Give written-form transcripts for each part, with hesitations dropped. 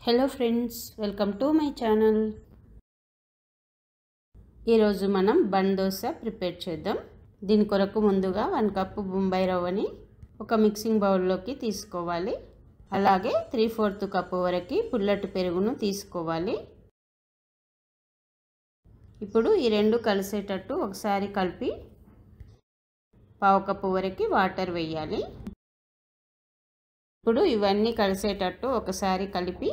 Hello friends, welcome to my channel. ఈరోజు మనం bun dosa prepare చేద్దాం. దీని కొరకు ముందుగా 1 కప్పు బొంబాయి రవ్వని ఒక మిక్సింగ్ బౌల్లోకి తీసుకోవాలి. అలాగే 3/4 కప్పు వరకు పుల్లటి పెరుగును తీసుకోవాలి. ఇప్పుడు ఈ రెండు కలిసేటట్టు ఒకసారి కలిపి 1/2 కప్పు వరకు వాటర్ వేయాలి. ఇప్పుడు ఇవన్నీ కలిసేటట్టు ఒకసారి కలిపి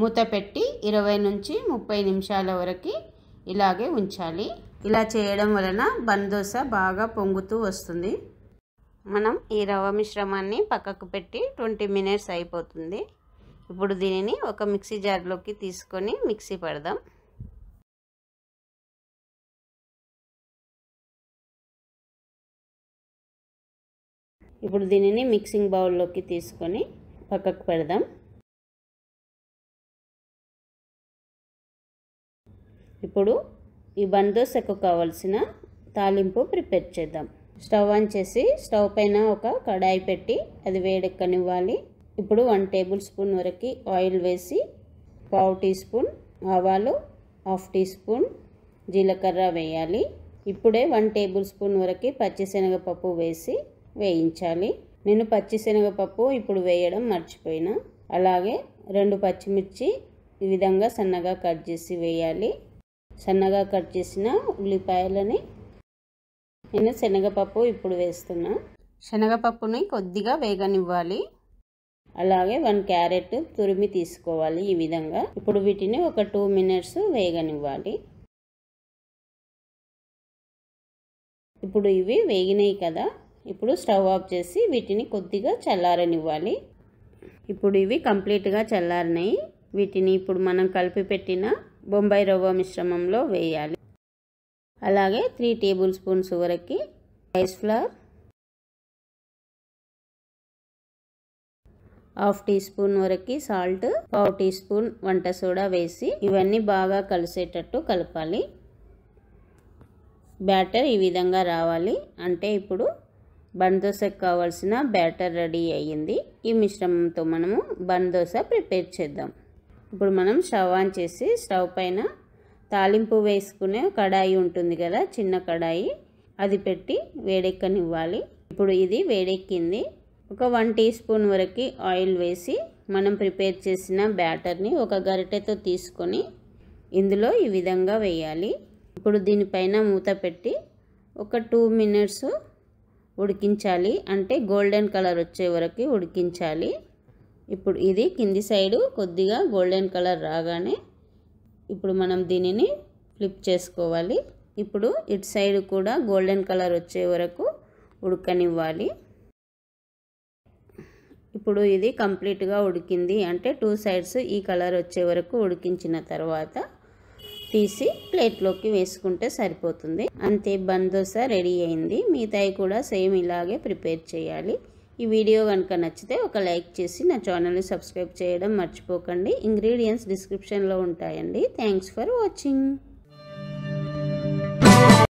మూత పెట్టి 20 నుంచి 30 నిమిషాల వరకు ఇలాగే ఉంచాలి. ఇలా చేయడం వలన బన్ దోశ బాగా పొంగుతూ వస్తుంది. మనం ఈ రవ్వ మిశ్రమాన్ని పక్కకు పెట్టి 20 మినిట్స్ అయిపోతుంది. ఇప్పుడు దీనిని ఒక మిక్సీ జార్లోకి తీసుకొని మిక్సీ పడదాం. ఇప్పుడు దీనిని మిక్సింగ్ బౌల్లోకి తీసుకొని పక్కకు పెడదాం. ఇప్పుడు ఈ బన్ దోశకు కావలసిన తాలింపు ప్రిపేర్ చేద్దాం. స్టవ్ ఆన్ చేసి స్టవ్ పైన ఒక కడాయి పెట్టి అది వేడెక్కనివ్వాలి. ఇప్పుడు 1 టేబుల్ స్పూన్ వరకు ఆయిల్ వేసి 1/2 టీ స్పూన్ ఆవాలు, 1/2 టీ స్పూన్ జీలకర్ర వేయాలి. ఇప్పుడే 1 టేబుల్ స్పూన్ వరకు పచ్చిశనగపప్పు వేసి వేయించాలి. నేను పచ్చిశనగపప్పు ఇప్పుడు వేయడం మర్చిపోయినా. అలాగే 2 పచ్చిమిర్చి ఈ విధంగా సన్నగా కట్ చేసి వేయాలి. సన్నగా కట్ చేసిన ఉల్లిపాయలని నేను శనగపప్పు ఇప్పుడు వేస్తున్నా. శనగపప్పుని కొద్దిగా వేగనివ్వాలి. అలాగే 1 క్యారెట్ తురిమి తీసుకోవాలి ఈ విధంగా. ఇప్పుడు వీటిని ఒక 2 మినిట్స్ వేగనివ్వాలి. ఇప్పుడు ఇవి వేగినాయి కదా, ఇప్పుడు స్టవ్ ఆఫ్ చేసి వీటిని కొద్దిగా చల్లారనివ్వాలి. ఇప్పుడు ఇవి కంప్లీట్గా చల్లారినాయి. వీటిని ఇప్పుడు మనం కలిపి పెట్టిన బొంబాయి రవ్వ మిశ్రమంలో వేయాలి. అలాగే 3 టేబుల్ స్పూన్స్ వరకు రైస్ ఫ్లవర్, 1/2 టీ స్పూన్ వరకు సాల్ట్, 1/2 టీ స్పూన్ వంట సోడా వేసి ఇవన్నీ బాగా కలిసేటట్టు కలపాలి. బ్యాటర్ ఈ విధంగా రావాలి. అంటే ఇప్పుడు బన్ దోశకు కావాల్సిన బ్యాటర్ రెడీ అయ్యింది. ఈ మిశ్రమంతో మనము బన్ దోశ ప్రిపేర్ చేద్దాం. ఇప్పుడు మనం స్టవ్ ఆన్ చేసి స్టవ్ పైన తాలింపు వేసుకునే కడాయి ఉంటుంది కదా, చిన్న కడాయి, అది పెట్టి వేడెక్కనివ్వాలి. ఇప్పుడు ఇది వేడెక్కింది. ఒక 1 టీ స్పూన్ వరకు ఆయిల్ వేసి మనం ప్రిపేర్ చేసిన బ్యాటర్ని ఒక గరిటెతో తీసుకొని ఇందులో ఈ విధంగా వేయాలి. ఇప్పుడు దీనిపైన మూత పెట్టి ఒక 2 మినిట్స్ ఉడికించాలి. అంటే గోల్డెన్ కలర్ వచ్చే వరకు ఉడికించాలి. ఇప్పుడు ఇది కింది సైడు కొద్దిగా గోల్డెన్ కలర్ రాగానే ఇప్పుడు మనం దీనిని ఫ్లిప్ చేసుకోవాలి. ఇప్పుడు ఇటు సైడ్ కూడా గోల్డెన్ కలర్ వచ్చే వరకు ఉడకనివ్వాలి. ఇప్పుడు ఇది కంప్లీట్గా ఉడికింది. అంటే 2 సైడ్స్ ఈ కలర్ వచ్చే వరకు ఉడికించిన తర్వాత తీసి ప్లేట్లోకి వేసుకుంటే సరిపోతుంది. అంతే, బన్ దోశ రెడీ అయింది. మిగతాయి కూడా సేమ్ ఇలాగే ప్రిపేర్ చేయాలి. ఈ వీడియో కనుక నచ్చితే ఒక లైక్ చేసి నా ఛానల్ని సబ్స్క్రైబ్ చేయడం మర్చిపోకండి. ఇంగ్రీడియంట్స్ డిస్క్రిప్షన్లో ఉంటాయండి. Thanks for watching.